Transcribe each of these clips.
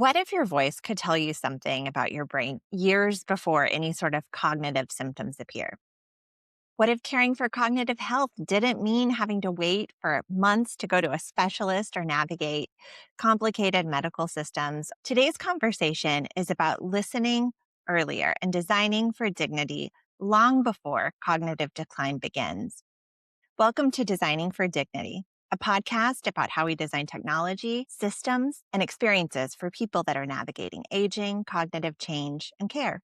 What if your voice could tell you something about your brain years before any sort of cognitive symptoms appear? What if caring for cognitive health didn't mean having to wait for months to go to a specialist or navigate complicated medical systems? Today's conversation is about listening earlier and designing for dignity long before cognitive decline begins. Welcome to Designing for Dignity, a podcast about how we design technology, systems, and experiences for people that are navigating aging, cognitive change, and care.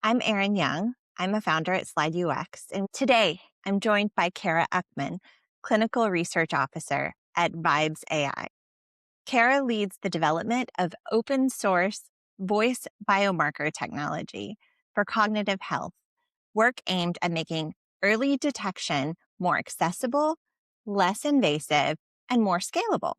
I'm Erin Young. I'm a founder at Slide UX, and today I'm joined by Kara Uchtman, Clinical Research Officer at Vibes AI. Kara leads the development of open source voice biomarker technology for cognitive health, work aimed at making early detection more accessible, less invasive, and more scalable.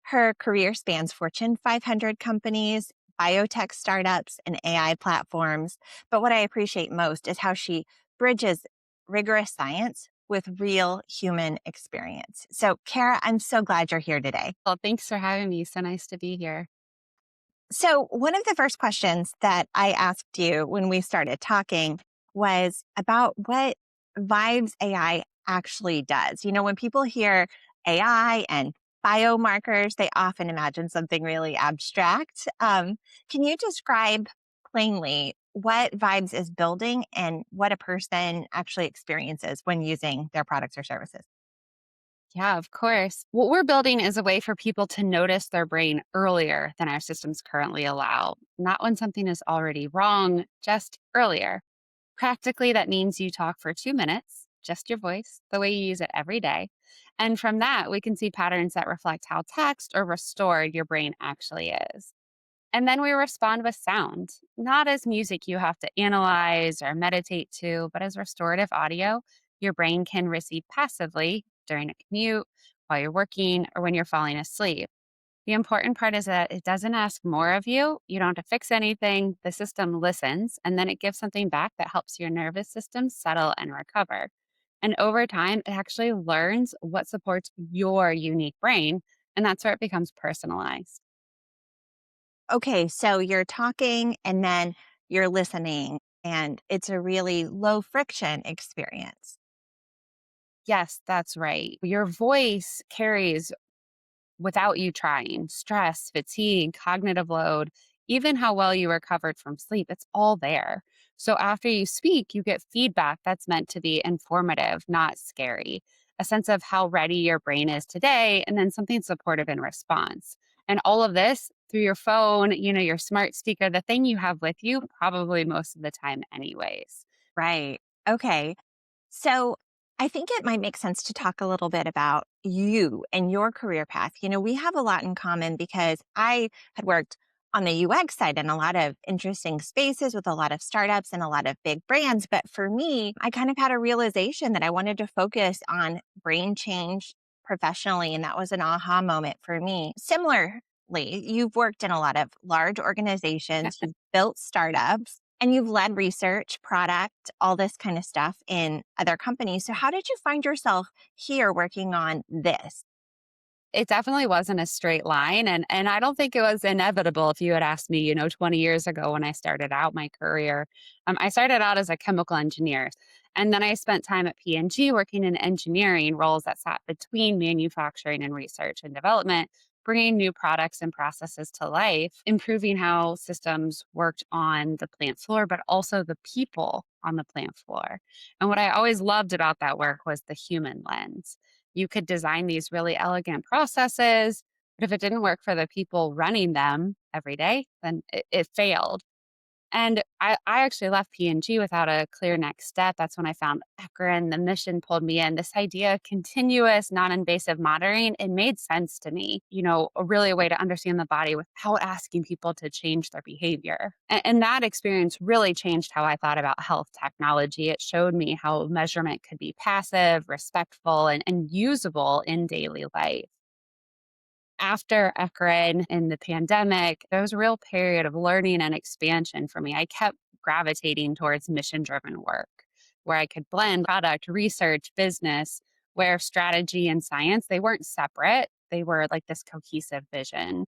Her career spans Fortune 500 companies, biotech startups, and AI platforms. But what I appreciate most is how she bridges rigorous science with real human experience. So, Kara, I'm so glad you're here today. Well, thanks for having me. So nice to be here. So, one of the first questions that I asked you when we started talking was about what Vibes AI actually does. You know, when people hear AI and biomarkers, they often imagine something really abstract. Can you describe plainly what Vibes is building and what a person actually experiences when using their products or services? Yeah, of course. What we're building is a way for people to notice their brain earlier than our systems currently allow, not when something is already wrong, just earlier. Practically, that means you talk for 2 minutes, just your voice, the way you use it every day. And from that, we can see patterns that reflect how text or restored your brain actually is. And then we respond with sound, not as music you have to analyze or meditate to, but as restorative audio your brain can receive passively during a commute, while you're working, or when you're falling asleep. The important part is that it doesn't ask more of you. You don't have to fix anything. The system listens, and then it gives something back that helps your nervous system settle and recover. And over time, it actually learns what supports your unique brain, and that's where it becomes personalized. Okay, so you're talking and then you're listening, and it's a really low friction experience. Yes, that's right. Your voice carries without you trying stress, fatigue, cognitive load, even how well you recovered from sleep. It's all there. So after you speak, you get feedback that's meant to be informative, not scary, a sense of how ready your brain is today, and then something supportive in response. And all of this through your phone, your smart speaker, the thing you have with you probably most of the time, anyways. Right. Okay. So I think it might make sense to talk a little bit about you and your career path. You know, we have a lot in common because I had worked on the UX side in a lot of interesting spaces with a lot of startups and a lot of big brands. But for me, I kind of had a realization that I wanted to focus on brain change professionally. And that was an aha moment for me. Similarly, you've worked in a lot of large organizations, you've built startups and you've led research, product, all this kind of stuff in other companies. So, how did you find yourself here working on this? It definitely wasn't a straight line, and I don't think it was inevitable if you had asked me, 20 years ago when I started out my career. I started out as a chemical engineer, and then I spent time at P&G working in engineering roles that sat between manufacturing and research and development, bringing new products and processes to life, improving how systems worked on the plant floor, but also the people on the plant floor. And what I always loved about that work was the human lens. You could design these really elegant processes, but if it didn't work for the people running them every day, then it failed. And I actually left P&G without a clear next step. That's when I found Erin. The mission pulled me in. This idea of continuous, non invasive monitoring, it made sense to me, a way to understand the body without asking people to change their behavior. And that experience really changed how I thought about health technology. It showed me how measurement could be passive, respectful, and usable in daily life. After Ekron and the pandemic, there was a real period of learning and expansion for me. I kept gravitating towards mission driven work where I could blend product, research, business, where strategy and science, they weren't separate. They were like this cohesive vision.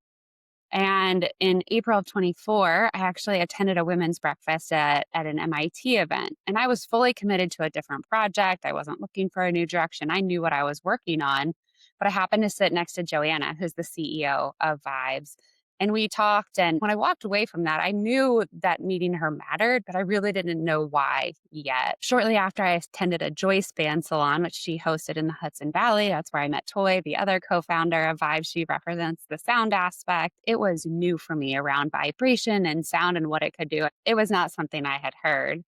And in April of 24, I actually attended a women's breakfast at an MIT event. And I was fully committed to a different project. I wasn't looking for a new direction. I knew what I was working on. But I happened to sit next to Joanna, who's the CEO of Vibes. And we talked. And when I walked away from that, I knew that meeting her mattered, but I really didn't know why yet. Shortly after, I attended a Joyce band salon, which she hosted in the Hudson Valley. That's where I met Toy, the other co founder of Vibe. She represents the sound aspect. It was new for me around vibration and sound and what it could do. It was not something I had heard.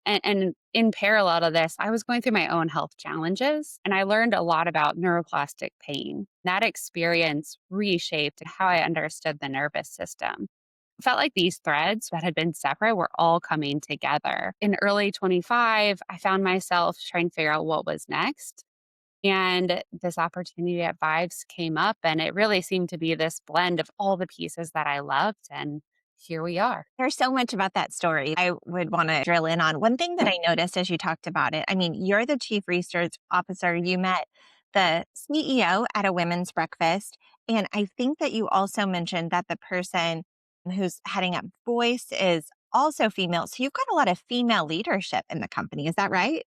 And in parallel to this, I was going through my own health challenges and I learned a lot about neuroplastic pain. That experience reshaped how I understood the nervous system. It felt like these threads that had been separate were all coming together. In early 25, I found myself trying to figure out what was next. And this opportunity at Vibes came up, and it really seemed to be this blend of all the pieces that I loved. And here we are. There's so much about that story I would want to drill in on. One thing that I noticed as you talked about it, I mean, you're the chief research officer. You met the CEO at a women's breakfast. And I think that you also mentioned that the person who's heading up voice is also female. So you've got a lot of female leadership in the company. Is that right?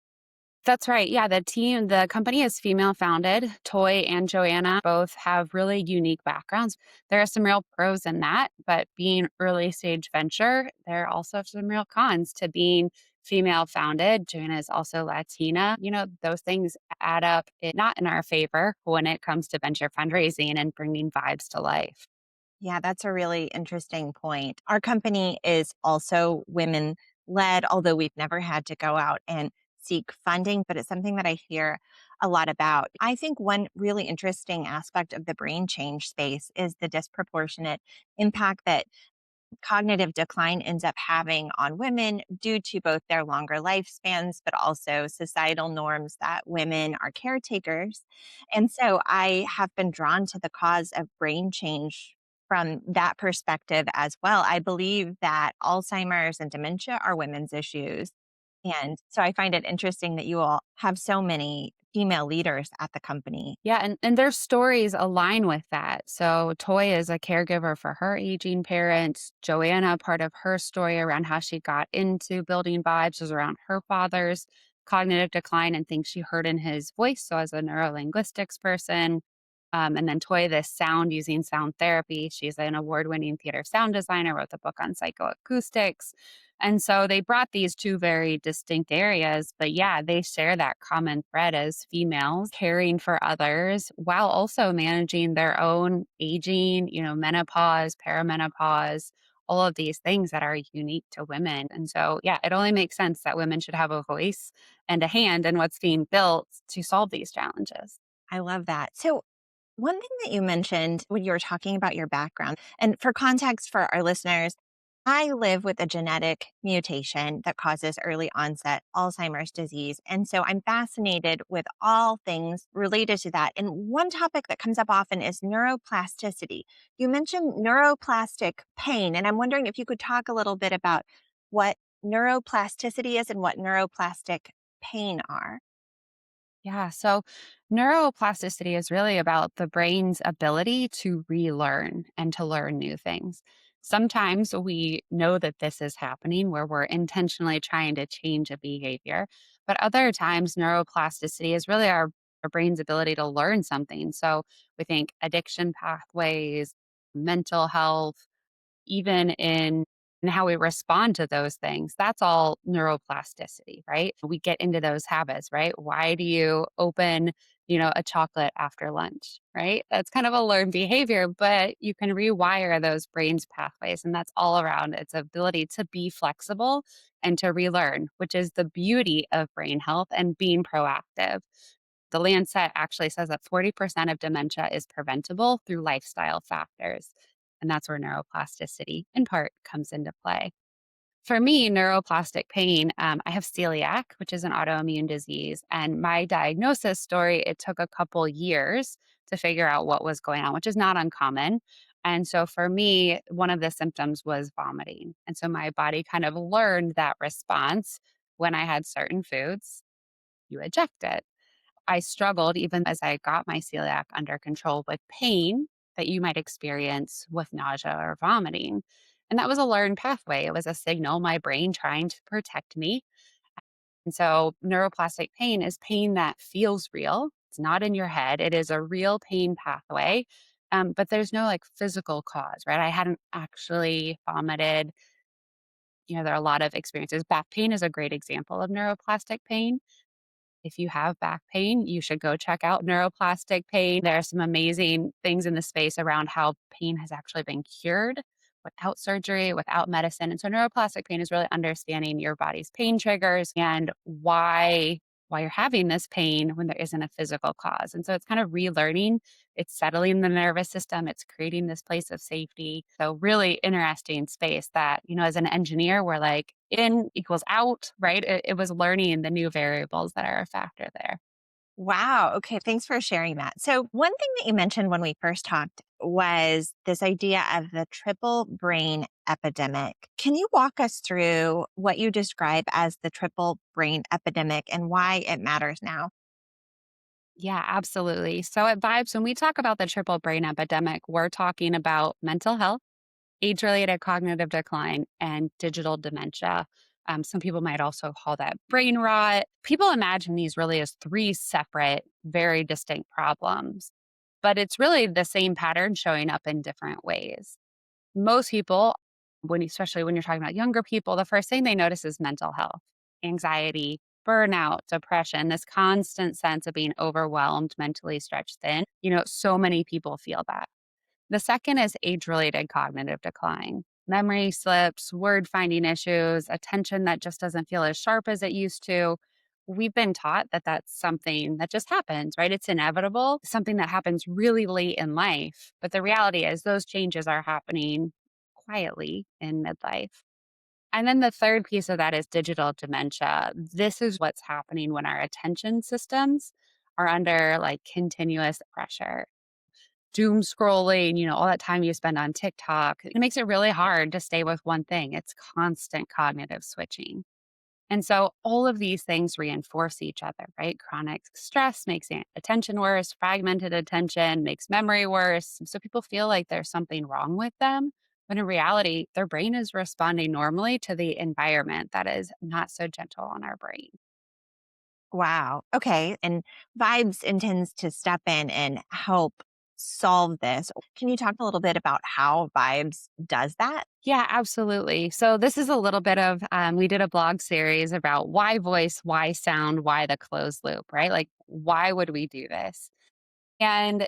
That's right. Yeah, the company is female founded. Toy and Joanna both have really unique backgrounds. There are some real pros in that, but being early stage venture, there are also some real cons to being female founded. Joanna is also Latina. Those things add up, not in our favor when it comes to venture fundraising and bringing vibes to life. Yeah, that's a really interesting point. Our company is also women led, although we've never had to go out and seek funding, but it's something that I hear a lot about. I think one really interesting aspect of the brain change space is the disproportionate impact that cognitive decline ends up having on women due to both their longer lifespans, but also societal norms that women are caretakers. And so I have been drawn to the cause of brain change from that perspective as well. I believe that Alzheimer's and dementia are women's issues. And so I find it interesting that you all have so many female leaders at the company. Yeah, and their stories align with that. So Toy is a caregiver for her aging parents. Joanna, part of her story around how she got into building vibes was around her father's cognitive decline and things she heard in his voice. So as a neurolinguistics person, and then Toy, this sound using sound therapy. She's an award-winning theater sound designer, wrote the book on psychoacoustics. And so they brought these two very distinct areas, but yeah, they share that common thread as females caring for others while also managing their own aging, menopause, perimenopause, all of these things that are unique to women. And so, yeah, it only makes sense that women should have a voice and a hand in what's being built to solve these challenges. I love that. So one thing that you mentioned when you were talking about your background, and for context for our listeners, I live with a genetic mutation that causes early onset Alzheimer's disease. And so I'm fascinated with all things related to that. And one topic that comes up often is neuroplasticity. You mentioned neuroplastic pain, and I'm wondering if you could talk a little bit about what neuroplasticity is and what neuroplastic pain are. Yeah. So neuroplasticity is really about the brain's ability to relearn and to learn new things. Sometimes we know that this is happening where we're intentionally trying to change a behavior, but other times neuroplasticity is really our brain's ability to learn something. So we think addiction pathways, mental health, even in how we respond to those things, that's all neuroplasticity, right? We get into those habits, right? Why do you open, a chocolate after lunch, right? That's kind of a learned behavior, but you can rewire those brain's pathways. And that's all around its ability to be flexible and to relearn, which is the beauty of brain health and being proactive. The Lancet actually says that 40% of dementia is preventable through lifestyle factors. And that's where neuroplasticity, in part, comes into play. For me, neuroplastic pain, I have celiac, which is an autoimmune disease. And my diagnosis story, it took a couple years to figure out what was going on, which is not uncommon. And so for me, one of the symptoms was vomiting. And so my body kind of learned that response when I had certain foods, you eject it. I struggled even as I got my celiac under control with pain that you might experience with nausea or vomiting. And that was a learned pathway. It was a signal, my brain trying to protect me. And so, neuroplastic pain is pain that feels real. It's not in your head, it is a real pain pathway. But there's no like physical cause, right? I hadn't actually vomited. There are a lot of experiences. Back pain is a great example of neuroplastic pain. If you have back pain, you should go check out neuroplastic pain. There are some amazing things in the space around how pain has actually been cured without surgery, without medicine. And so neuroplastic pain is really understanding your body's pain triggers and why you're having this pain when there isn't a physical cause. And so it's kind of relearning, it's settling the nervous system, it's creating this place of safety. So really interesting space that, as an engineer, we're like in equals out, right? It was learning the new variables that are a factor there. Wow. Okay. Thanks for sharing that. So, one thing that you mentioned when we first talked was this idea of the triple brain epidemic. Can you walk us through what you describe as the triple brain epidemic and why it matters now? Yeah, absolutely. So at Vibes, when we talk about the triple brain epidemic, we're talking about mental health, age related cognitive decline, and digital dementia. Some people might also call that brain rot. People imagine these really as three separate, very distinct problems, but it's really the same pattern showing up in different ways. Most people, especially when you're talking about younger people, the first thing they notice is mental health, anxiety, burnout, depression, this constant sense of being overwhelmed, mentally stretched thin. So many people feel that. The second is age related cognitive decline. Memory slips, word finding issues, attention that just doesn't feel as sharp as it used to. We've been taught that that's something that just happens, right? It's inevitable, something that happens really late in life. But the reality is, those changes are happening quietly in midlife. And then the third piece of that is digital dementia. This is what's happening when our attention systems are under like continuous pressure, doom scrolling, all that time you spend on TikTok. It makes it really hard to stay with one thing. It's constant cognitive switching. And so all of these things reinforce each other, right? Chronic stress makes attention worse, fragmented attention makes memory worse. So people feel like there's something wrong with them. But in reality, their brain is responding normally to the environment that is not so gentle on our brain. Wow. Okay. And Vibes intends to step in and help solve this. Can you talk a little bit about how Vibes does that? Yeah, absolutely. So this is a little bit of we did a blog series about why voice, why sound, why the closed loop, right? Like why would we do this? And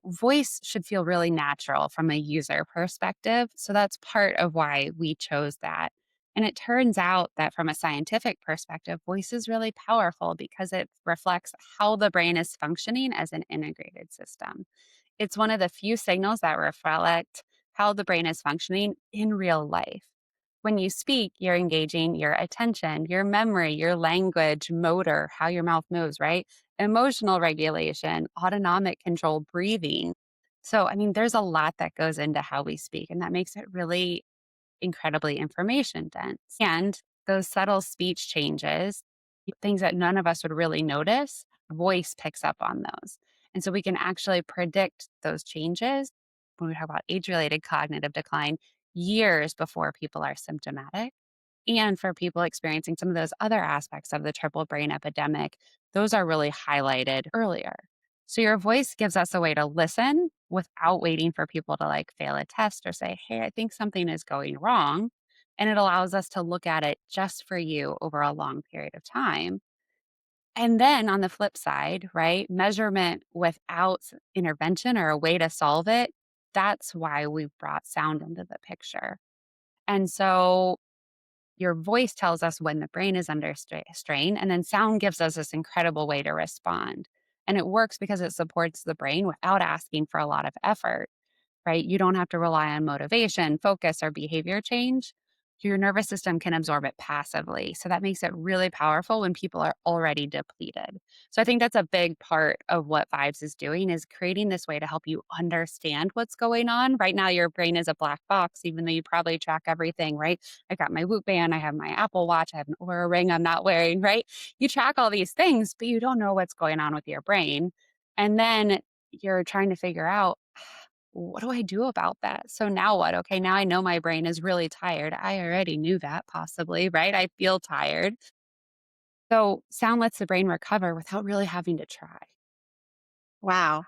voice should feel really natural from a user perspective. So that's part of why we chose that. And it turns out that from a scientific perspective, voice is really powerful because it reflects how the brain is functioning as an integrated system. It's one of the few signals that reflect how the brain is functioning in real life. When you speak, you're engaging your attention, your memory, your language, motor, how your mouth moves, right? Emotional regulation, autonomic control, breathing. So, I mean, there's a lot that goes into how we speak, and that makes it really incredibly information dense. And those subtle speech changes, things that none of us would really notice, voice picks up on those. And so we can actually predict those changes when we talk about age related cognitive decline years before people are symptomatic. And for people experiencing some of those other aspects of the triple brain epidemic, those are really highlighted earlier. So your voice gives us a way to listen without waiting for people to like fail a test or say, hey, I think something is going wrong. And it allows us to look at it just for you over a long period of time. And then on the flip side, right, measurement without intervention or a way to solve it, that's why we brought sound into the picture. And so your voice tells us when the brain is under strain, and then sound gives us this incredible way to respond. And it works because it supports the brain without asking for a lot of effort, right? You don't have to rely on motivation, focus, or behavior change. Your nervous system can absorb it passively. So that makes it really powerful when people are already depleted. So I think that's a big part of what Vibes is doing is creating this way to help you understand what's going on. Right now, your brain is a black box, even though you probably track everything, right? I got my Whoop band, I have my Apple Watch, I have an Aura ring I'm not wearing, right? You track all these things, but you don't know what's going on with your brain. And then you're trying to figure out what do I do about that? So now what? Okay, now I know my brain is really tired. I already knew that possibly, right? I feel tired. So sound lets the brain recover without really having to try. Wow,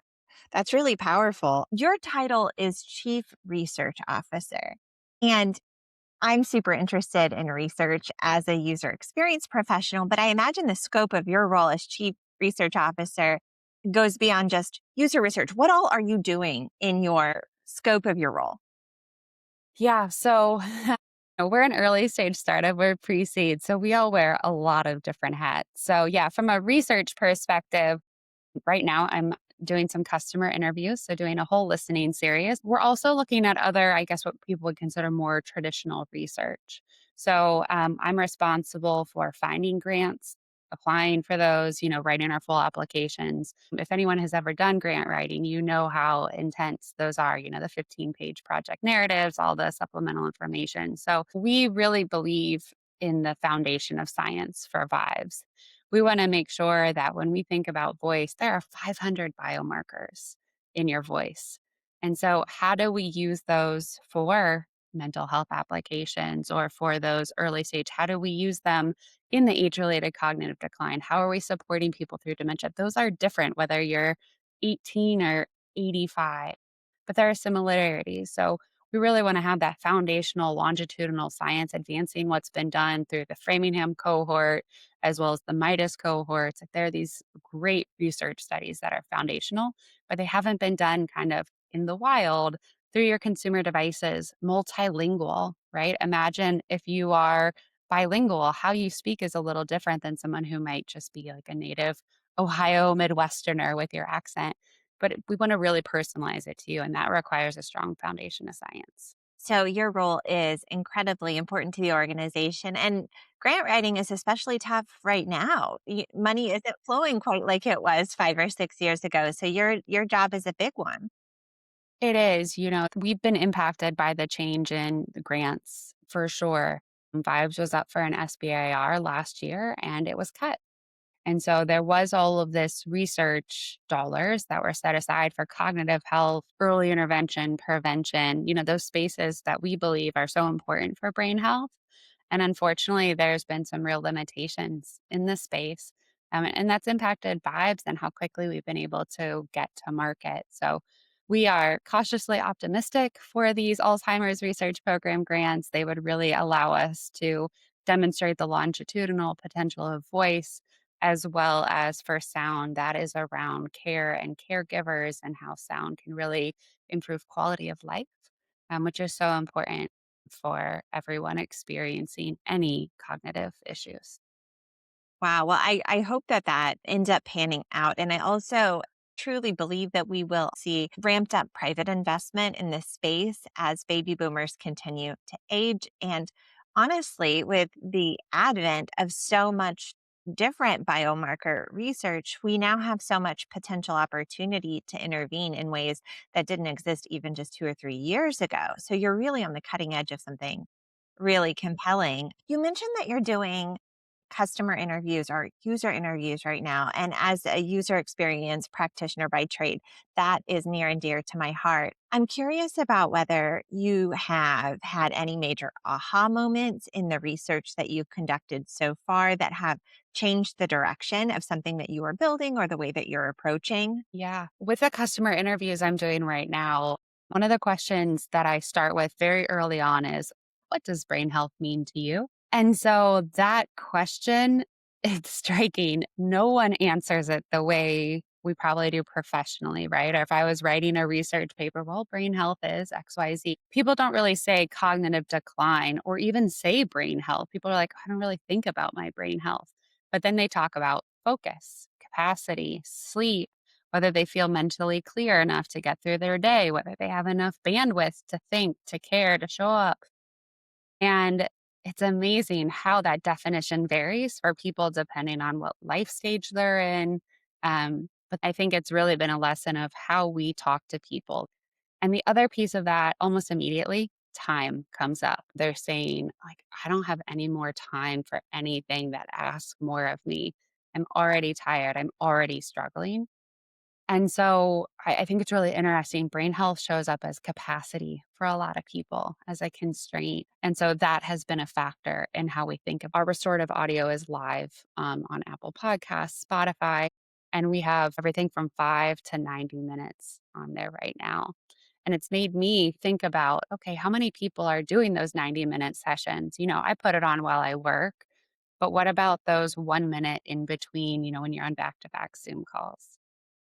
that's really powerful. Your title is Chief Research Officer. And I'm super interested in research as a user experience professional, but I imagine the scope of your role as Chief Research Officer goes beyond just user research. What all are you doing in your scope of your role? Yeah. So we're an early stage startup, we're pre seed. So we all wear a lot of different hats. So, yeah, from a research perspective, right now I'm doing some customer interviews. So, doing a whole listening series. We're also looking at other, I guess, what people would consider more traditional research. So, I'm responsible for finding grants, applying for those, writing our full applications. If anyone has ever done grant writing, you know how intense those are, the 15-page project narratives, all the supplemental information. So we really believe in the foundation of science for vibes. We want to make sure that when we think about voice, there are 500 biomarkers in your voice. And so, how do we use those for mental health applications or for those early stage? How do we use them in the age related cognitive decline? How are we supporting people through dementia? Those are different whether you're 18 or 85, but there are similarities. So we really want to have that foundational longitudinal science advancing what's been done through the Framingham cohort as well as the Midas cohorts. Like there are these great research studies that are foundational, but they haven't been done kind of in the wild through your consumer devices, multilingual, right? Imagine if you are bilingual, how you speak is a little different than someone who might just be like a native Ohio Midwesterner with your accent. But we want to really personalize it to you, and that requires a strong foundation of science. So, your role is incredibly important to the organization. And grant writing is especially tough right now. Money isn't flowing quite like it was 5 or 6 years ago. So, your job is a big one. It is, we've been impacted by the change in the grants for sure. Vibes was up for an SBIR last year and it was cut. And so there was all of this research dollars that were set aside for cognitive health, early intervention, prevention, those spaces that we believe are so important for brain health. And unfortunately, there's been some real limitations in this space. And that's impacted vibes and how quickly we've been able to get to market. So we are cautiously optimistic for these Alzheimer's research program grants. They would really allow us to demonstrate the longitudinal potential of voice as well as for sound that is around care and caregivers and how sound can really improve quality of life, which is so important for everyone experiencing any cognitive issues. Wow. Well, I hope that that ends up panning out. And I also truly believe that we will see ramped up private investment in this space as baby boomers continue to age. And honestly, with the advent of so much different biomarker research, we now have so much potential opportunity to intervene in ways that didn't exist even just 2 or 3 years ago. So you're really on the cutting edge of something really compelling. You mentioned that you're doing customer interviews or user interviews right now. And as a user experience practitioner by trade, that is near and dear to my heart. I'm curious about whether you have had any major aha moments in the research that you've conducted so far that have changed the direction of something that you are building or the way that you're approaching. Yeah. With the customer interviews I'm doing right now, one of the questions that I start with very early on is, what does brain health mean to you? And so that question, it's striking. No one answers it the way we probably do professionally, right? Or if I was writing a research paper, well, brain health is XYZ. People don't really say cognitive decline or even say brain health. People are like, I don't really think about my brain health. But then they talk about focus, capacity, sleep, whether they feel mentally clear enough to get through their day, whether they have enough bandwidth to think, to care, to show up. And it's amazing how that definition varies for people depending on what life stage they're in. But I think it's really been a lesson of how we talk to people. And the other piece of that, almost immediately, time comes up. They're saying, like, I don't have any more time for anything that asks more of me. I'm already tired. I'm already struggling. And so I think it's really interesting. Brain health shows up as capacity for a lot of people as a constraint. And so that has been a factor in how we think of our restorative audio is live on Apple Podcasts, Spotify, and we have everything from 5 to 90 minutes on there right now. And it's made me think about, okay, how many people are doing those 90-minute sessions? I put it on while I work, but what about those 1 minute in between, when you're on back to back Zoom calls?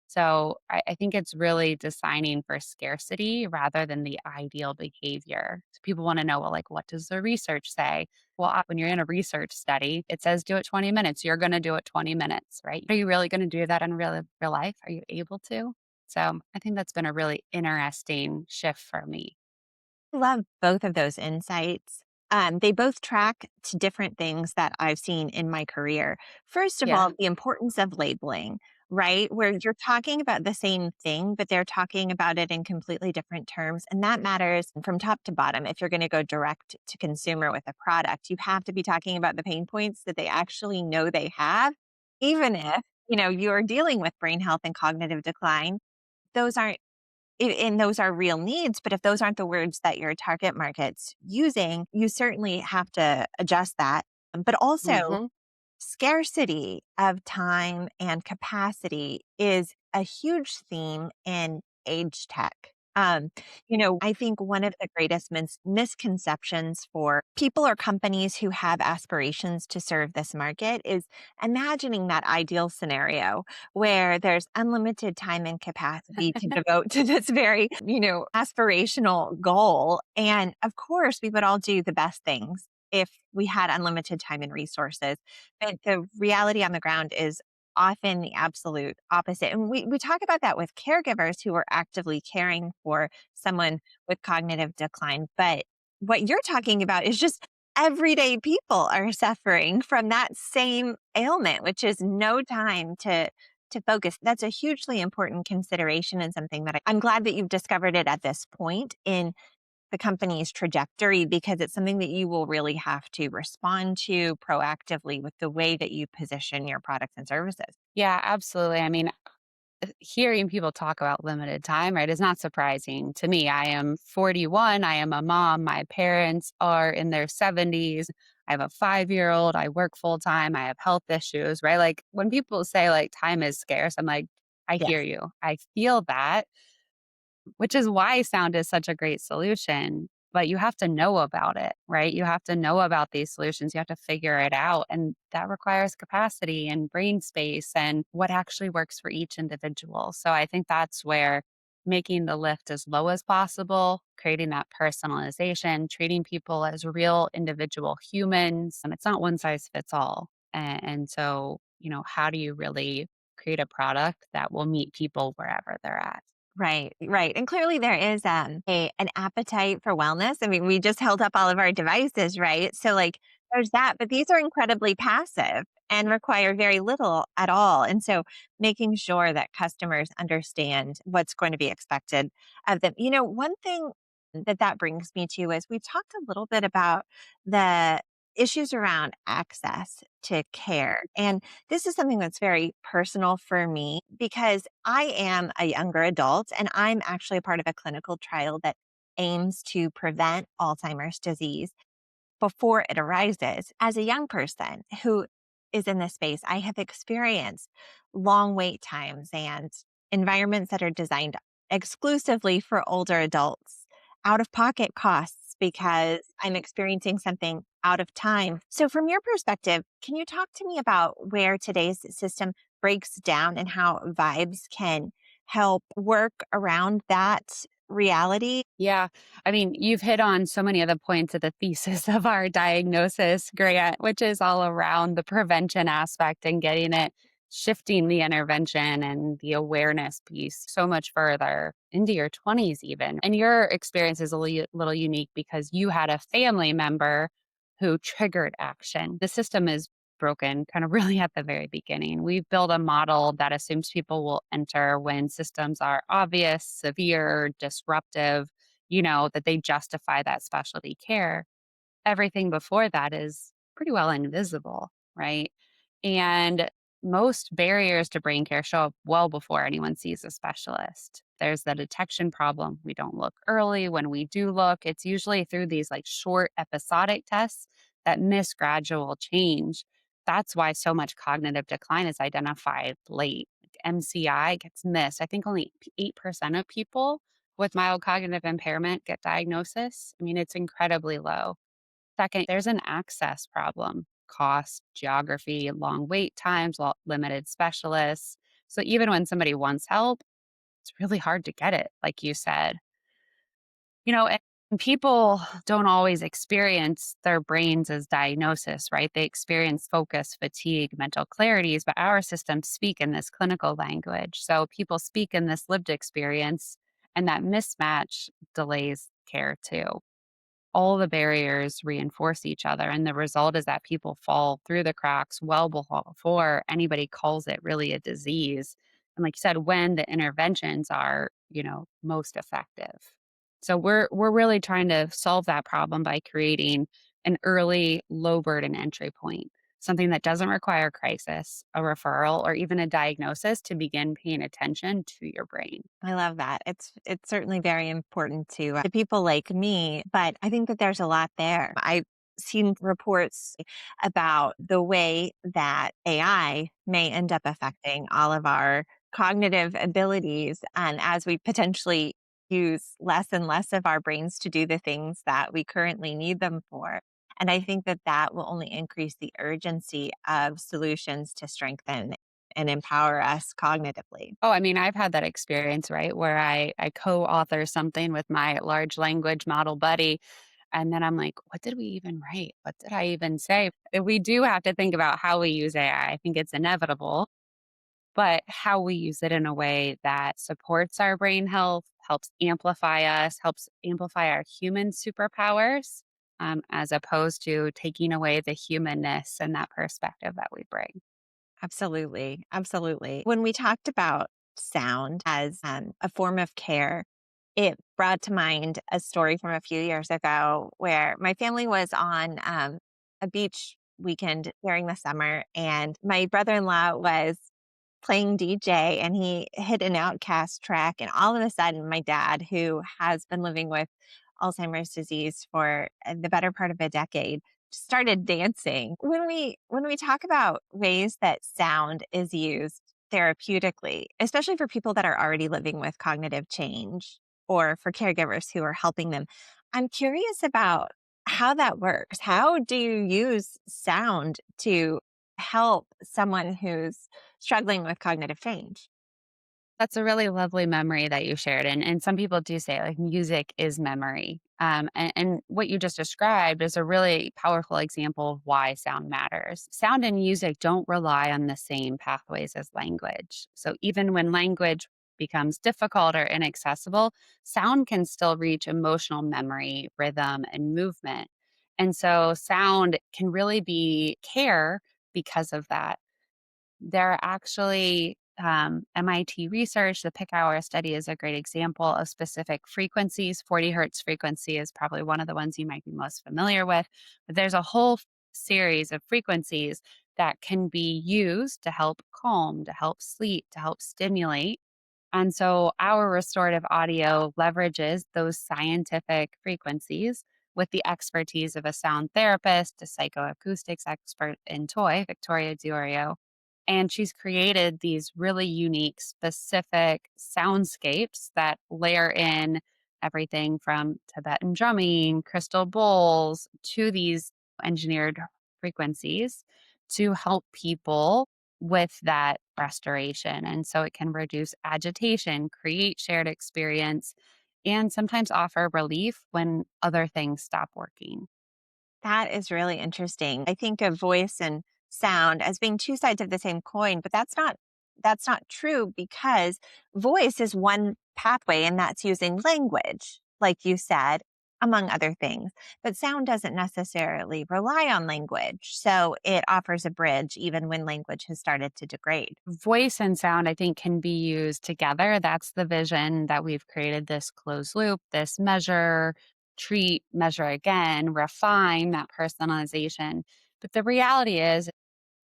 So I think it's really designing for scarcity rather than the ideal behavior. So people want to know, well, like, what does the research say? Well, when you're in a research study, it says do it 20 minutes. You're going to do it 20 minutes, right? Are you really going to do that in real life? Are you able to? So I think that's been a really interesting shift for me. Love both of those insights. They both track to different things that I've seen in my career. First of Yeah. all, the importance of labeling, right? Where you're talking about the same thing, but they're talking about it in completely different terms. And that matters from top to bottom. If you're going to go direct to consumer with a product, you have to be talking about the pain points that they actually know they have, even if, you're dealing with brain health and cognitive decline. Those aren't and those are real needs, but if those aren't the words that your target market's using, you certainly have to adjust that. But also, Hmm. scarcity of time and capacity is a huge theme in age tech. I think one of the greatest misconceptions for people or companies who have aspirations to serve this market is imagining that ideal scenario where there's unlimited time and capacity to devote to this very, aspirational goal. And of course, we would all do the best things if we had unlimited time and resources. But the reality on the ground is often the absolute opposite. And we talk about that with caregivers who are actively caring for someone with cognitive decline. But what you're talking about is just everyday people are suffering from that same ailment, which is no time to focus. That's a hugely important consideration and something that I'm glad that you've discovered it at this point in the company's trajectory because it's something that you will really have to respond to proactively with the way that you position your products and services. Yeah, absolutely. I mean, hearing people talk about limited time, right, is not surprising to me. I am 41. I am a mom. My parents are in their 70s. I have a 5-year old. I work full time. I have health issues, right? Like when people say like time is scarce, I'm like, I hear Yes. you. I feel that. Which is why sound is such a great solution, but you have to know about it, right? You have to know about these solutions. You have to figure it out. And that requires capacity and brain space and what actually works for each individual. So I think that's where making the lift as low as possible, creating that personalization, treating people as real individual humans. And it's not one size fits all. And so, how do you really create a product that will meet people wherever they're at? Right, right. And clearly there is an appetite for wellness. I mean, we just held up all of our devices, right? So like there's that, but these are incredibly passive and require very little at all. And so making sure that customers understand what's going to be expected of them. One thing that brings me to is we talked a little bit about the issues around access to care. And this is something that's very personal for me because I am a younger adult and I'm actually a part of a clinical trial that aims to prevent Alzheimer's disease before it arises. As a young person who is in this space, I have experienced long wait times and environments that are designed exclusively for older adults, out of pocket costs because I'm experiencing something out of time. So, from your perspective, can you talk to me about where today's system breaks down and how vibes can help work around that reality? Yeah. I mean, you've hit on so many of the points of the thesis of our diagnosis grant, which is all around the prevention aspect and getting it, shifting the intervention and the awareness piece so much further into your 20s, even. And your experience is a little unique because you had a family member who triggered action. The system is broken kind of really at the very beginning. We've built a model that assumes people will enter when systems are obvious, severe, disruptive, that they justify that specialty care. Everything before that is pretty well invisible, right? And most barriers to brain care show up well before anyone sees a specialist. There's the detection problem. We don't look early. When we do look, it's usually through these like short episodic tests that miss gradual change. That's why so much cognitive decline is identified late. Like MCI gets missed. I think only 8% of people with mild cognitive impairment get diagnosis. I mean, it's incredibly low. Second, there's an access problem, cost, geography, long wait times, limited specialists. So even when somebody wants help, it's really hard to get it, like you said. And people don't always experience their brains as diagnosis, right? They experience focus, fatigue, mental clarities, but our systems speak in this clinical language. So people speak in this lived experience, and that mismatch delays care too. All the barriers reinforce each other. And the result is that people fall through the cracks well before anybody calls it really a disease. And like you said, when the interventions are, most effective. So we're really trying to solve that problem by creating an early low burden entry point, something that doesn't require crisis, a referral, or even a diagnosis to begin paying attention to your brain. I love that. It's certainly very important to people like me, but I think that there's a lot there. I've seen reports about the way that AI may end up affecting all of our cognitive abilities, and as we potentially use less and less of our brains to do the things that we currently need them for. And I think that that will only increase the urgency of solutions to strengthen and empower us cognitively. Oh, I mean, I've had that experience, right, where I co-author something with my large language model buddy, and then I'm like, "What did we even write? What did I even say?" We do have to think about how we use AI. I think it's inevitable, but how we use it in a way that supports our brain health, helps amplify us, helps amplify our human superpowers, as opposed to taking away the humanness and that perspective that we bring. Absolutely. Absolutely. When we talked about sound as a form of care, it brought to mind a story from a few years ago where my family was on a beach weekend during the summer, and my brother in law was playing DJ and he hit an OutKast track. And all of a sudden, my dad, who has been living with Alzheimer's disease for the better part of a decade, started dancing. When we talk about ways that sound is used therapeutically, especially for people that are already living with cognitive change or for caregivers who are helping them, I'm curious about how that works. How do you use sound to help someone who's struggling with cognitive change? That's a really lovely memory that you shared, and some people do say, like, music is memory, and what you just described is a really powerful example of why sound matters. Sound and music don't rely on the same pathways as language, so even when language becomes difficult or inaccessible, sound can still reach emotional memory, rhythm, and movement, and so sound can really be care because of that. There are actually MIT research, the pick hour study is a great example of specific frequencies. 40 hertz frequency is probably one of the ones you might be most familiar with. But there's a whole series of frequencies that can be used to help calm, to help sleep, to help stimulate. And so our restorative audio leverages those scientific frequencies with the expertise of a sound therapist, a psychoacoustics expert in toy, Victoria Diorio, and she's created these really unique, specific soundscapes that layer in everything from Tibetan drumming, crystal bowls, to these engineered frequencies to help people with that restoration. And so it can reduce agitation, create shared experience, and sometimes offer relief when other things stop working. That is really interesting. I think of voice and sound as being two sides of the same coin, but that's not true because voice is one pathway and that's using language, like you said, among other things. But sound doesn't necessarily rely on language. So it offers a bridge even when language has started to degrade. Voice and sound, I think, can be used together. That's the vision that we've created, this closed loop, this measure, treat, measure again, refine that personalization. But the reality is,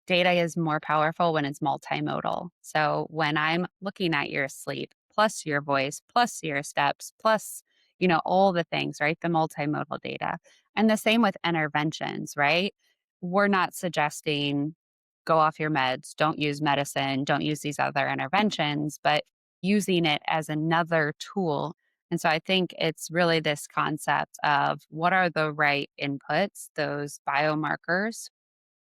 Data is more powerful when it's multimodal. So when I'm looking at your sleep, plus your voice, plus your steps, plus, all the things, right? The multimodal data. And the same with interventions, right? We're not suggesting go off your meds, don't use medicine, don't use these other interventions, but using it as another tool. And so I think it's really this concept of what are the right inputs, those biomarkers,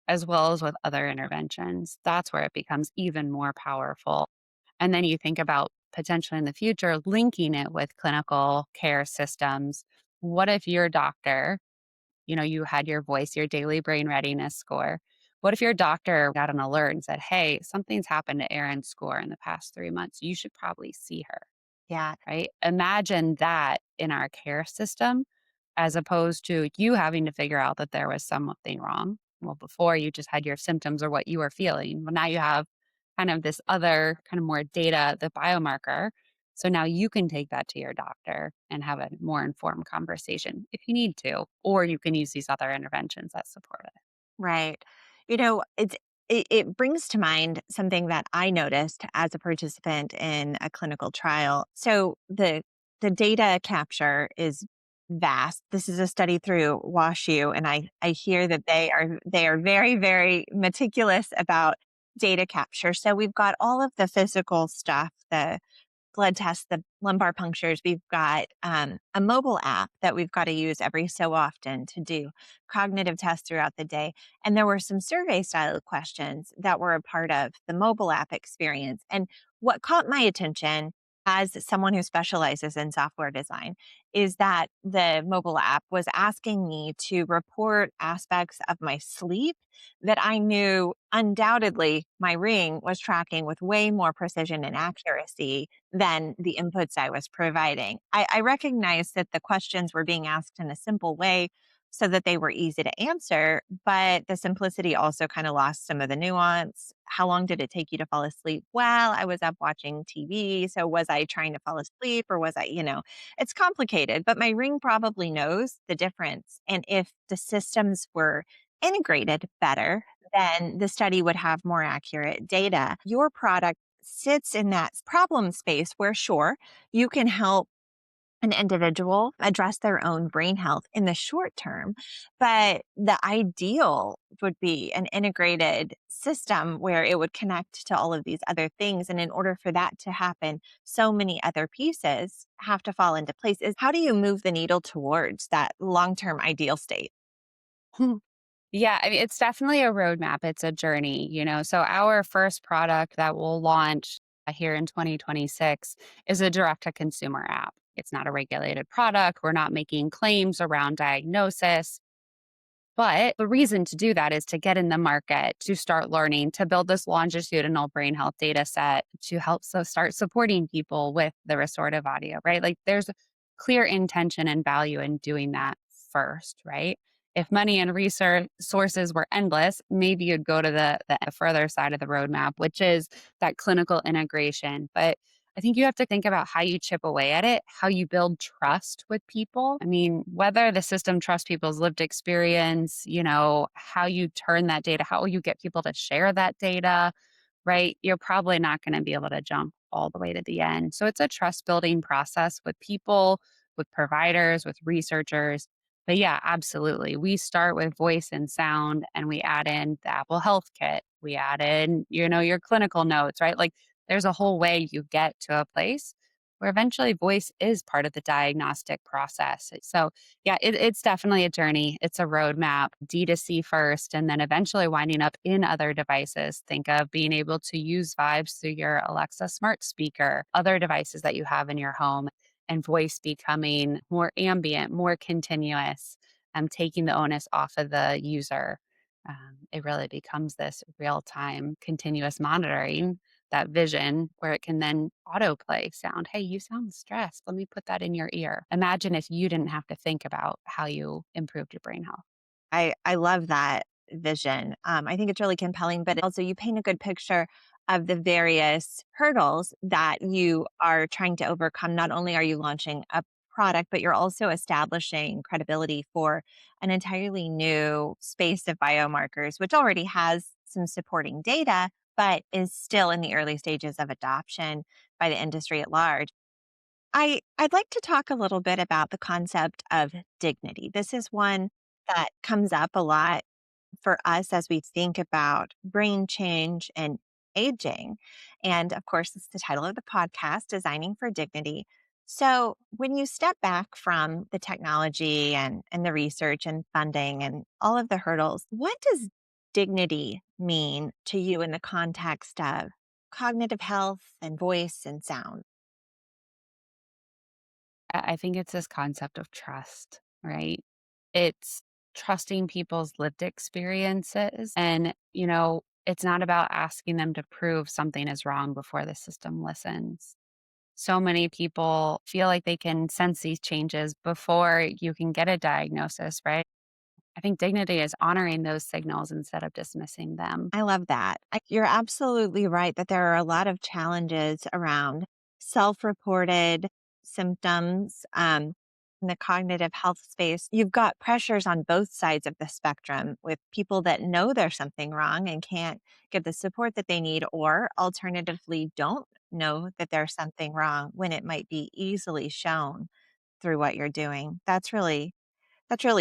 as well as with other interventions. That's where it becomes even more powerful. And then you think about potentially in the future linking it with clinical care systems. What if your doctor, you had your voice, your daily brain readiness score? What if your doctor got an alert and said, hey, something's happened to Erin's score in the past 3 months? You should probably see her, Yeah. right? Imagine that in our care system as opposed to you having to figure out that there was something wrong. Well, before you just had your symptoms or what you were feeling. Well, now you have kind of this other kind of more data, the biomarker. So now you can take that to your doctor and have a more informed conversation if you need to, or you can use these other interventions that support it. Right. It brings to mind something that I noticed as a participant in a clinical trial. So the data capture is vast. This is a study through WashU, and I hear that they are very, very meticulous about data capture. So we've got all of the physical stuff, the blood tests, the lumbar punctures. We've got a mobile app that we've got to use every so often to do cognitive tests throughout the day. And there were some survey style questions that were a part of the mobile app experience. And what caught my attention as someone who specializes in software design is that the mobile app was asking me to report aspects of my sleep that I knew undoubtedly my ring was tracking with way more precision and accuracy than the inputs I was providing. I recognized that the questions were being asked in a simple way so that they were easy to answer, but the simplicity also kind of lost some of the nuance. How long did it take you to fall asleep? Well, I was up watching TV. So was I trying to fall asleep or was it's complicated, but my ring probably knows the difference. And if the systems were integrated better, then the study would have more accurate data. Your product sits in that problem space where, sure, you can help an individual address their own brain health in the short term. But the ideal would be an integrated system where it would connect to all of these other things. And in order for that to happen, so many other pieces have to fall into place. Is how do you move the needle towards that long term ideal state? Yeah, I mean, it's definitely a roadmap. It's a journey, So our first product that will launch here in 2026 is a direct to consumer app. It's not a regulated product. We're not making claims around diagnosis. But the reason to do that is to get in the market, to start learning, to build this longitudinal brain health data set to help start supporting people with the restorative audio, right? Like there's clear intention and value in doing that first, right? If money and research sources were endless, maybe you'd go to the further side of the roadmap, which is that clinical integration. But I think you have to think about how you chip away at it, how you build trust with people. I mean, whether the system trusts people's lived experience, how you turn that data, how you get people to share that data, right? You're probably not going to be able to jump all the way to the end. So it's a trust building process with people, with providers, with researchers. But yeah, absolutely. We start with voice and sound and we add in the Apple Health Kit. We add in, your clinical notes, right? Like there's a whole way you get to a place where eventually voice is part of the diagnostic process. So, yeah, it's definitely a journey. It's a roadmap, D2C first, and then eventually winding up in other devices. Think of being able to use vibes through your Alexa smart speaker, other devices that you have in your home, and voice becoming more ambient, more continuous, taking the onus off of the user. It really becomes this real time continuous monitoring, that vision where it can then autoplay sound. Hey, you sound stressed. Let me put that in your ear. Imagine if you didn't have to think about how you improved your brain health. I love that vision. I think it's really compelling, but also you paint a good picture of the various hurdles that you are trying to overcome. Not only are you launching a product, but you're also establishing credibility for an entirely new space of biomarkers, which already has some supporting data, but is still in the early stages of adoption by the industry at large. I'd like to talk a little bit about the concept of dignity. This is one that comes up a lot for us as we think about brain change and aging. And of course, it's the title of the podcast, Designing for Dignity. So, when you step back from the technology and the research and funding and all of the hurdles, what does dignity mean to you in the context of cognitive health and voice and sound? I think it's this concept of trust, right? It's trusting people's lived experiences. And, it's not about asking them to prove something is wrong before the system listens. So many people feel like they can sense these changes before you can get a diagnosis, right? I think dignity is honoring those signals instead of dismissing them. I love that. You're absolutely right that there are a lot of challenges around self reported symptoms in the cognitive health space. You've got pressures on both sides of the spectrum with people that know there's something wrong and can't get the support that they need, or alternatively, don't know that there's something wrong when it might be easily shown through what you're doing. That's really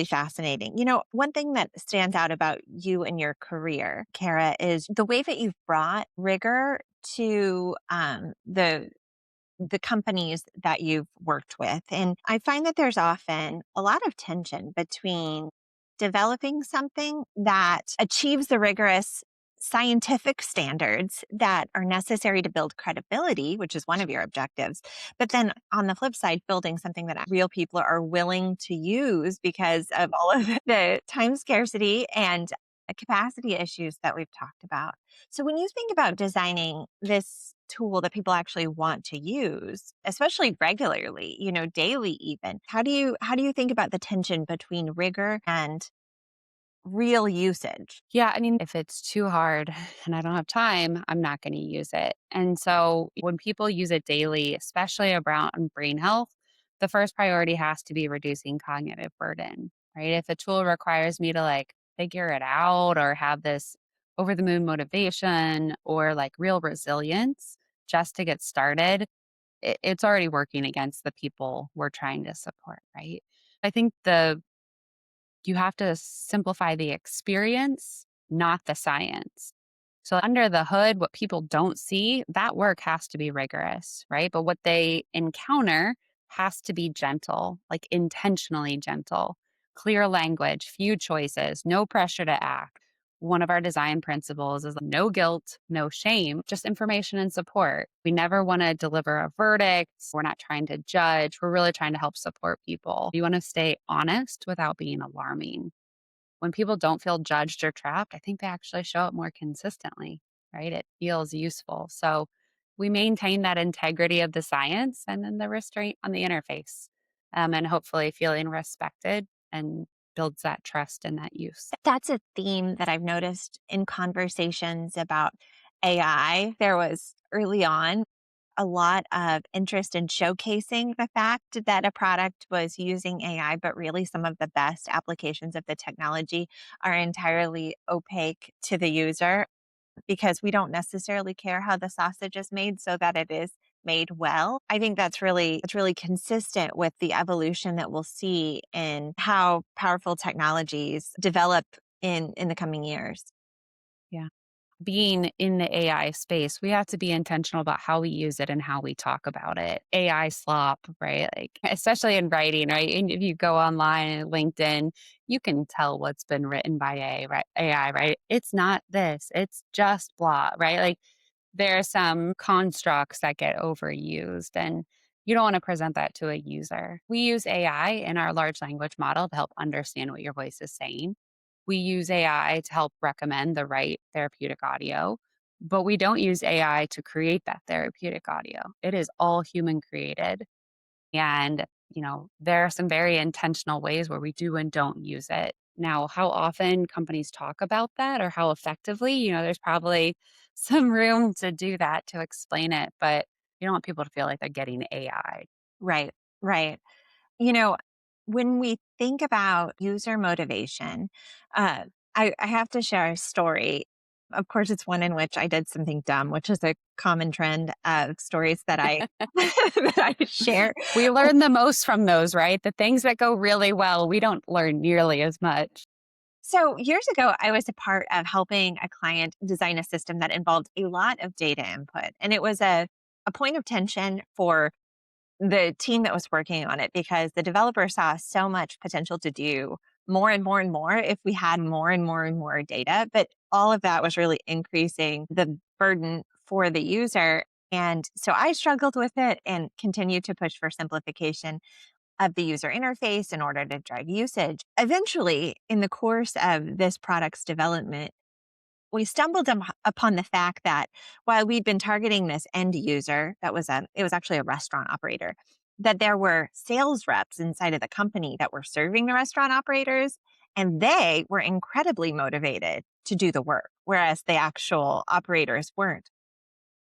fascinating. One thing that stands out about you and your career, Kara, is the way that you've brought rigor to the companies that you've worked with. And I find that there's often a lot of tension between developing something that achieves the rigorous scientific standards that are necessary to build credibility, which is one of your objectives. But then on the flip side, building something that real people are willing to use because of all of the time scarcity and capacity issues that we've talked about. So when you think about designing this tool that people actually want to use, especially regularly, daily even, how do you think about the tension between rigor and real usage? Yeah, I mean, if it's too hard and I don't have time, I'm not going to use it. And so when people use it daily, especially around brain health, the first priority has to be reducing cognitive burden, right? If a tool requires me to figure it out or have this over the moon motivation or like real resilience just to get started, it's already working against the people we're trying to support, right? I think you have to simplify the experience, not the science. So, under the hood, what people don't see, that work has to be rigorous, right? But what they encounter has to be gentle, like intentionally gentle, clear language, few choices, no pressure to act. One of our design principles is no guilt, no shame, just information and support. We never want to deliver a verdict. We're not trying to judge. We're really trying to help support people. You want to stay honest without being alarming. When people don't feel judged or trapped, I think they actually show up more consistently, right? It feels useful. So we maintain that integrity of the science and then the restraint on the interface, and hopefully feeling respected and builds that trust and that use. That's a theme that I've noticed in conversations about AI. There was early on a lot of interest in showcasing the fact that a product was using AI, but really some of the best applications of the technology are entirely opaque to the user because we don't necessarily care how the sausage is made so that it is made well. I think that's really consistent with the evolution that we'll see in how powerful technologies develop in the coming years. Yeah. Being in the AI space, we have to be intentional about how we use it and how we talk about it. AI slop, right? Like, especially in writing, right? And if you go online and LinkedIn, you can tell what's been written by AI, right? It's not this, it's just blah, right? Like, there are some constructs that get overused, and you don't want to present that to a user. We use AI in our large language model to help understand what your voice is saying. We use AI to help recommend the right therapeutic audio, but we don't use AI to create that therapeutic audio. It is all human created. And, there are some very intentional ways where we do and don't use it. Now, how often companies talk about that or how effectively, there's probably some room to do that to explain it, but you don't want people to feel like they're getting AI. Right, right. You know, when we think about user motivation, uh, I have to share a story. Of course, it's one in which I did something dumb, which is a common trend of stories that I that I share. We learn the most from those, right? The things that go really well, we don't learn nearly as much. So, years ago, I was a part of helping a client design a system that involved a lot of data input. And it was a point of tension for the team that was working on it because the developer saw so much potential to do more and more and more if we had more and more and more data. But all of that was really increasing the burden for the user. And so I struggled with it and continued to push for simplification of the user interface in order to drive usage. Eventually, in the course of this product's development, we stumbled upon the fact that while we'd been targeting this end user, it was actually a restaurant operator, that there were sales reps inside of the company that were serving the restaurant operators, and they were incredibly motivated to do the work, whereas the actual operators weren't.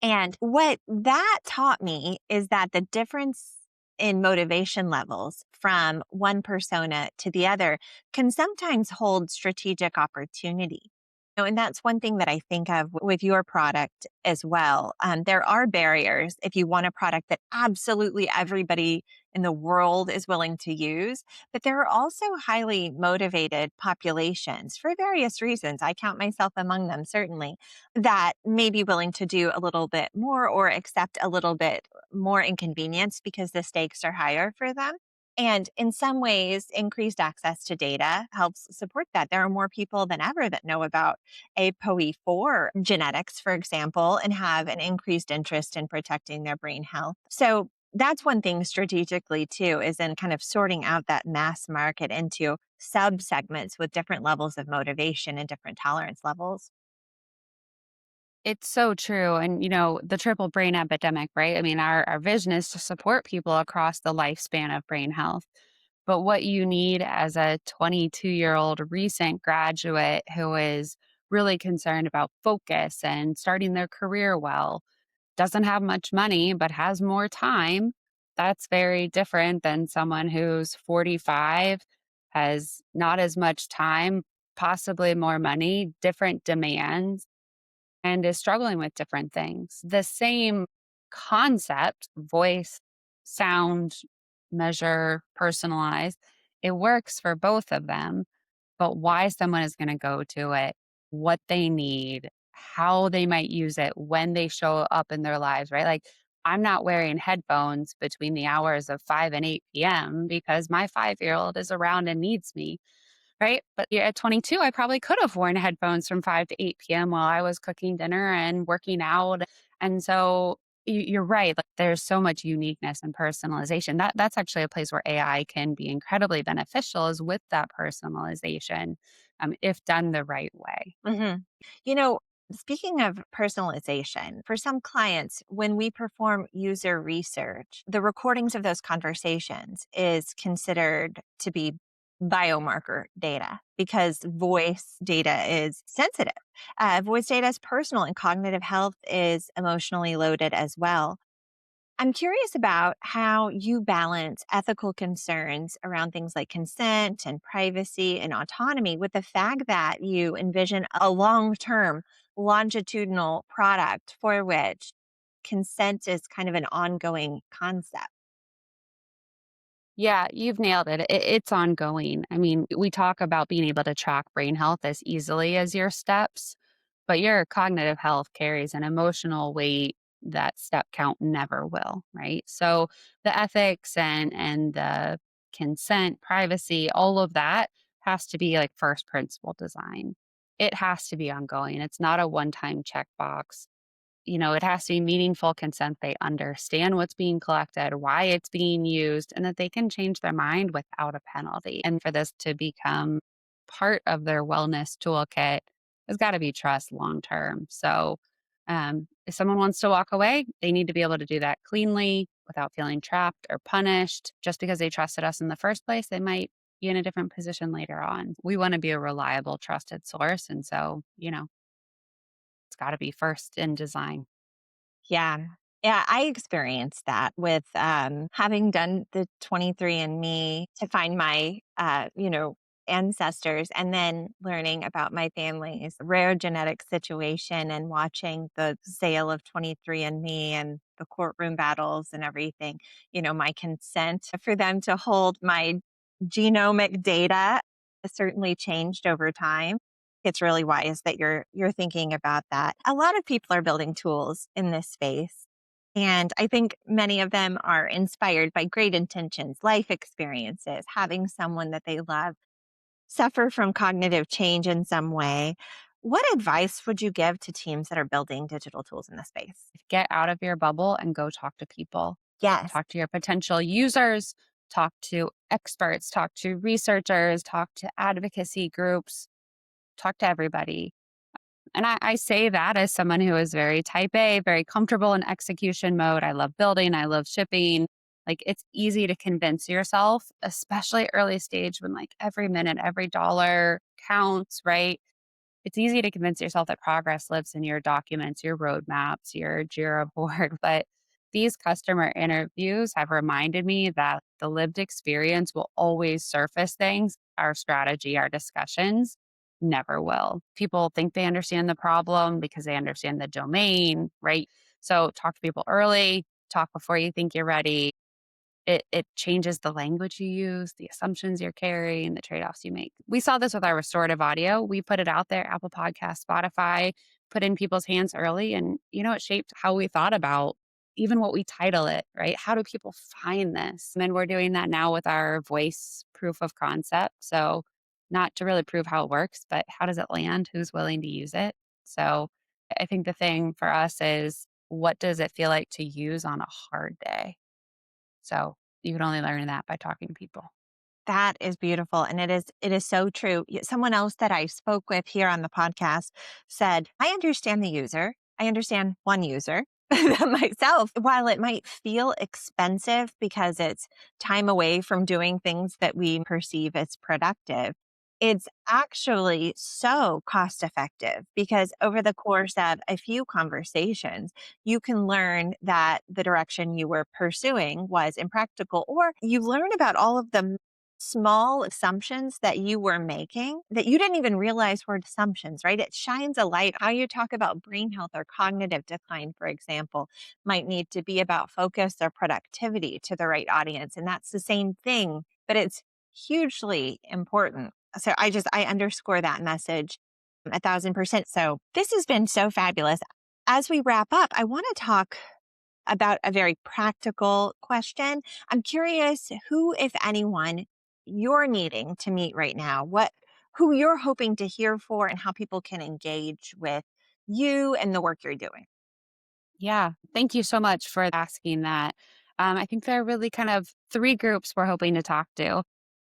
And what that taught me is that the difference in motivation levels from one persona to the other can sometimes hold strategic opportunity. And that's one thing that I think of with your product as well. There are barriers if you want a product that absolutely everybody in the world is willing to use, but there are also highly motivated populations for various reasons. I count myself among them, certainly, that may be willing to do a little bit more or accept a little bit more inconvenience because the stakes are higher for them. And in some ways, increased access to data helps support that. There are more people than ever that know about ApoE4 genetics, for example, and have an increased interest in protecting their brain health. So that's one thing strategically, too, is in kind of sorting out that mass market into sub segments with different levels of motivation and different tolerance levels. It's so true. And, the triple brain epidemic, right? I mean, our vision is to support people across the lifespan of brain health. But what you need as a 22-year-old recent graduate who is really concerned about focus and starting their career well, doesn't have much money, but has more time, that's very different than someone who's 45, has not as much time, possibly more money, different demands and is struggling with different things. The same concept, voice, sound, measure, personalize, it works for both of them. But why someone is going to go to it, what they need, how they might use it when they show up in their lives, right? Like, I'm not wearing headphones between the hours of 5 and 8 p.m. because my 5-year-old is around and needs me. Right? But yeah, at 22, I probably could have worn headphones from 5 to 8 PM while I was cooking dinner and working out. And so you're right. Like there's so much uniqueness and personalization. That's actually a place where AI can be incredibly beneficial is with that personalization, if done the right way. hmm You know, Speaking of personalization, for some clients, when we perform user research, the recordings of those conversations is considered to be biomarker data because voice data is sensitive. Voice data is personal, and cognitive health is emotionally loaded as well. I'm curious about how you balance ethical concerns around things like consent and privacy and autonomy with the fact that you envision a long term, longitudinal product for which consent is kind of an ongoing concept. Yeah, you've nailed it. It's ongoing. I mean, we talk about being able to track brain health as easily as your steps, but your cognitive health carries an emotional weight that step count never will, right? So the ethics and the consent, privacy, all of that has to be like first principle design. It has to be ongoing. It's not a one-time checkbox. It has to be meaningful consent. They understand what's being collected, why it's being used, and that they can change their mind without a penalty. And for this to become part of their wellness toolkit, there's got to be trust long term. So, if someone wants to walk away, they need to be able to do that cleanly without feeling trapped or punished. Just because they trusted us in the first place, they might be in a different position later on. We want to be a reliable, trusted source. And so, it's got to be first in design. Yeah. Yeah, I experienced that with having done the 23andMe to find my, ancestors and then learning about my family's rare genetic situation and watching the sale of 23andMe and the courtroom battles and everything, my consent for them to hold my genomic data has certainly changed over time. It's really wise that you're thinking about that. A lot of people are building tools in this space. And I think many of them are inspired by great intentions, life experiences, having someone that they love suffer from cognitive change in some way. What advice would you give to teams that are building digital tools in this space? Get out of your bubble and go talk to people. Yes, Talk to your potential users, talk to experts, talk to researchers, talk to advocacy groups, talk to everybody. And I say that as someone who is very type A, very comfortable in execution mode. I love building, I love shipping. Like it's easy to convince yourself, especially early stage when like every minute, every dollar counts, right? It's easy to convince yourself that progress lives in your documents, your roadmaps, your Jira board. But these customer interviews have reminded me that the lived experience will always surface things. Our strategy, our discussions never will. People think they understand the problem because they understand the domain, right? So talk to people early, talk before you think you're ready. It changes the language you use, the assumptions you're carrying, the trade-offs you make. We saw this with our restorative audio. We put it out there, Apple Podcasts, Spotify, put in people's hands early, and, it shaped how we thought about even what we title it, right? How do people find this? And we're doing that now with our voice proof of concept. So not to really prove how it works, but how does it land? Who's willing to use it? So I think the thing for us is what does it feel like to use on a hard day? So, you can only learn that by talking to people. that is beautiful. And it is so true. Someone else that I spoke with here on the podcast said, I understand the user. I understand one user myself. While it might feel expensive because it's time away from doing things that we perceive as productive, it's actually so cost effective because over the course of a few conversations, you can learn that the direction you were pursuing was impractical, or you learn about all of the small assumptions that you were making that you didn't even realize were assumptions, right? It shines a light. How you talk about brain health or cognitive decline, for example, might need to be about focus or productivity to the right audience. And that's the same thing, but it's hugely important. So I underscore that message 1,000%. So this has been so fabulous. As we wrap up, I want to talk about a very practical question. I'm curious who, if anyone, you're needing to meet right now, who you're hoping to hear for and how people can engage with you and the work you're doing. Yeah, thank you so much for asking that. I think there are really kind of 3 groups we're hoping to talk to.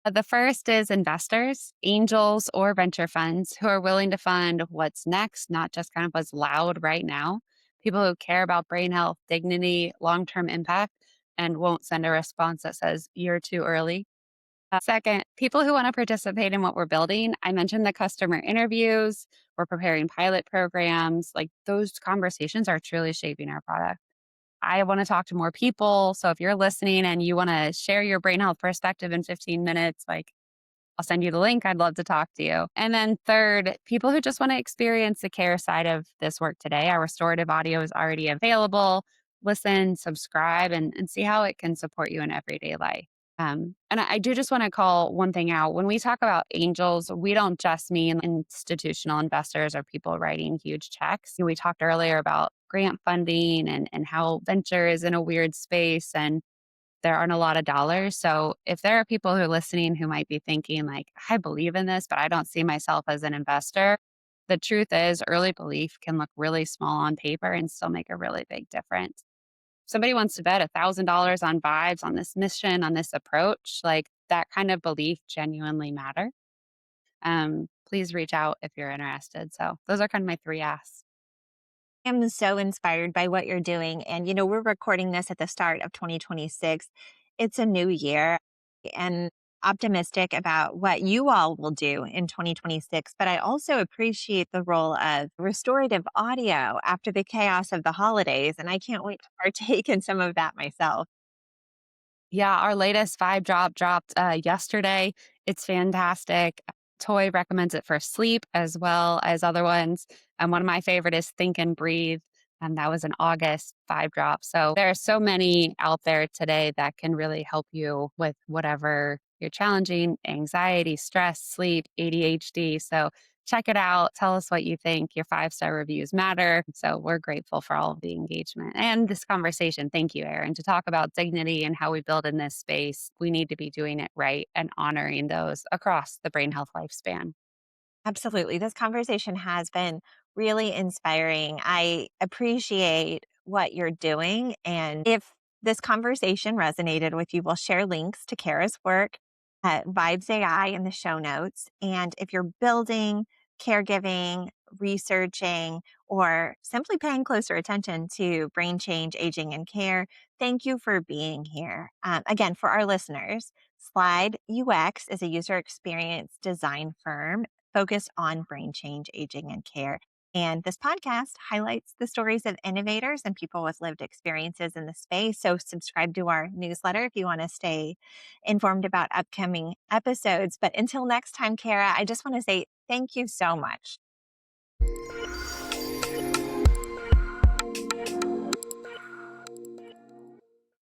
The first is investors, angels, or venture funds who are willing to fund what's next, not just kind of what's loud right now. People who care about brain health, dignity, long-term impact, and won't send a response that says, "You're too early." Second, people who want to participate in what we're building. I mentioned the customer interviews, we're preparing pilot programs. Like those conversations are truly shaping our product. I want to talk to more people. So if you're listening and you want to share your brain health perspective in 15 minutes, like I'll send you the link. I'd love to talk to you. And then third, people who just want to experience the care side of this work today. Our restorative audio is already available. Listen, subscribe, and see how it can support you in everyday life. And I do just want to call one thing out. When we talk about angels, we don't just mean institutional investors or people writing huge checks. We talked earlier about grant funding and how venture is in a weird space and there aren't a lot of dollars. So if there are people who are listening who might be thinking like, I believe in this, but I don't see myself as an investor. The truth is early belief can look really small on paper and still make a really big difference. Somebody wants to bet $1,000 on vibes, on this mission, on this approach, like that kind of belief genuinely matter. Please reach out if you're interested. So those are kind of my 3 asks. I'm so inspired by what you're doing. And, we're recording this at the start of 2026. It's a new year and optimistic about what you all will do in 2026. But I also appreciate the role of restorative audio after the chaos of the holidays. And I can't wait to partake in some of that myself. Yeah, our latest vibe drop dropped yesterday. It's fantastic. Toy recommends it for sleep as well as other ones. And one of my favorite is Think and Breathe. And that was in August, 5 drops. So there are so many out there today that can really help you with whatever you're challenging anxiety, stress, sleep, ADHD. So check it out. Tell us what you think. Your 5-star reviews matter. So we're grateful for all of the engagement and this conversation. Thank you, Erin. To talk about dignity and how we build in this space, we need to be doing it right and honoring those across the brain health lifespan. Absolutely. This conversation has been really inspiring. I appreciate what you're doing. And if this conversation resonated with you, we'll share links to Kara's work at Vibes AI in the show notes. And if you're building, caregiving, researching, or simply paying closer attention to brain change, aging, and care, thank you for being here. Again, for our listeners, Slide UX is a user experience design firm focused on brain change, aging, and care. And this podcast highlights the stories of innovators and people with lived experiences in the space. So, subscribe to our newsletter if you want to stay informed about upcoming episodes. But until next time, Kara, I just want to say thank you so much.